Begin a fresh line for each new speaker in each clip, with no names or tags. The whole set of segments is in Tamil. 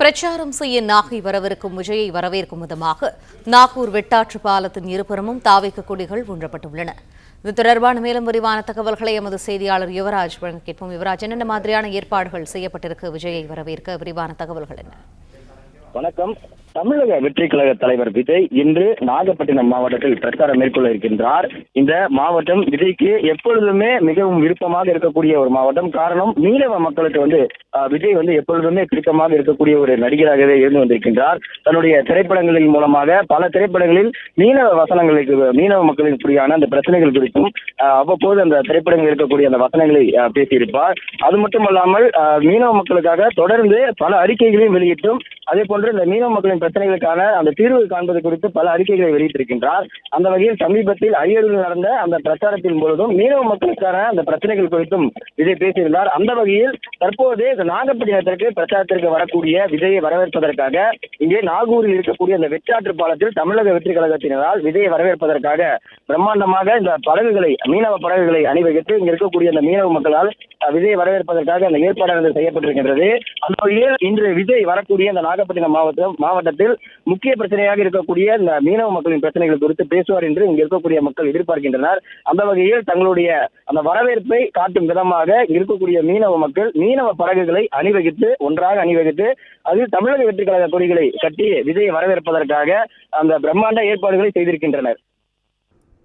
பிரச்சாரம் செய்ய நாகை வரவிருக்கும் விஜயை வரவேற்கும் விதமாக நாகூர் வெட்டாற்று பாலத்தின் இருபுறமும் தாவேக்க கொடிகள் ஊன்றப்பட்டுள்ளன. இது தொடர்பான மேலும் விரிவான தகவல்களை எமது செய்தியாளர் யுவராஜ் வழங்க கேட்போம். யுவராஜ், என்னென்ன மாதிரியான ஏற்பாடுகள் செய்யப்பட்டிருக்கு விஜயை வரவேற்க? விரிவான தகவல்கள் என்ன?
வணக்கம். தமிழக வெற்றி கழக தலைவர் விஜய் இன்று நாகப்பட்டினம் மாவட்டத்தில் பிரச்சாரம் மேற்கொள்ள இருக்கின்றார். இந்த மாவட்டம் விஜய்க்கு எப்பொழுதுமே மிகவும் விருப்பமாக இருக்கக்கூடிய ஒரு மாவட்டம். காரணம், மீனவ மக்களுக்கு விஜய் எப்பொழுதுமே பிடித்தமாக இருக்கக்கூடிய ஒரு நடிகராகவே இருந்து வந்திருக்கின்றார். தன்னுடைய திரைப்படங்களின் மூலமாக பல திரைப்படங்களில் மீனவ மக்களின் குறியான அந்த பிரச்சனைகள் குறித்தும் அவ்வப்போது அந்த திரைப்படங்களில் இருக்கக்கூடிய அந்த வசனங்களை பேசியிருப்பார். அது மட்டுமல்லாமல் மீனவ மக்களுக்காக தொடர்ந்து பல அறிக்கைகளையும் வெளியிட்டும் அதே போன்று இந்த மீனவ மக்களின் பிரச்சனைகளுக்கான அந்த தீர்வு காண்பது குறித்து பல அறிக்கைகளை வெளியிட்டிருக்கின்றார். அந்த வகையில் சமீபத்தில் அரியலூரில் நடந்த அந்த பிரச்சாரத்தின் பொழுதும் மீனவ மக்களுக்கான அந்த பிரச்சனைகள் குறித்தும் விஜய் பேசியிருந்தார். அந்த வகையில் தற்போது நாகப்பட்டினத்திற்கு பிரச்சாரத்திற்கு வரக்கூடிய விஜயை வரவேற்பதற்காக இங்கே நாகூரில் இருக்கக்கூடிய அந்த வெட்டாற்று பாலத்தில் தமிழக வெற்றி கழகத்தினரால் விஜயை வரவேற்பதற்காக பிரம்மாண்டமாக இந்த மீனவ படகுகளை அணிவகுத்து இங்க இருக்கக்கூடிய அந்த மீனவ மக்களால் விஜயை வரவேற்பதற்காக அந்த ஏற்பாடு செய்யப்பட்டிருக்கின்றது. அந்த வகையில் இன்று விஜய் வரக்கூடிய அந்த நாகப்பட்டினம் மாவட்டத்தில் முக்கிய பிரச்சனையாக இருக்கக்கூடிய இந்த மீனவ மக்களின் பிரச்சனைகள் குறித்து பேசுவார் என்று இங்க இருக்கக்கூடிய மக்கள் எதிர்பார்க்கின்றனர். அந்த வகையில் தங்களுடைய அந்த வரவேற்பை காட்டும் விதமாக இருக்கக்கூடிய மீனவ மக்கள் மீனவ படகுகளை ஒன்றாக அணிவகுத்து அதில் தமிழக வெற்றி கழக கொடிகளை கட்டி விஜயை வரவேற்பதற்காக அந்த பிரம்மாண்ட ஏற்பாடுகளை செய்திருக்கின்றனர்.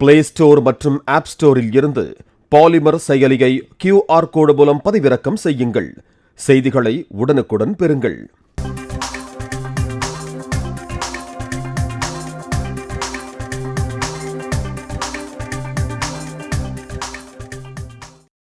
பிளே ஸ்டோர் மற்றும் ஆப் ஸ்டோரில் இருந்து பாலிமர் செயலியை QR கோடு மூலம் பதிவிறக்கம் செய்யுங்கள். செய்திகளை உடனுக்குடன் பெறுங்கள்.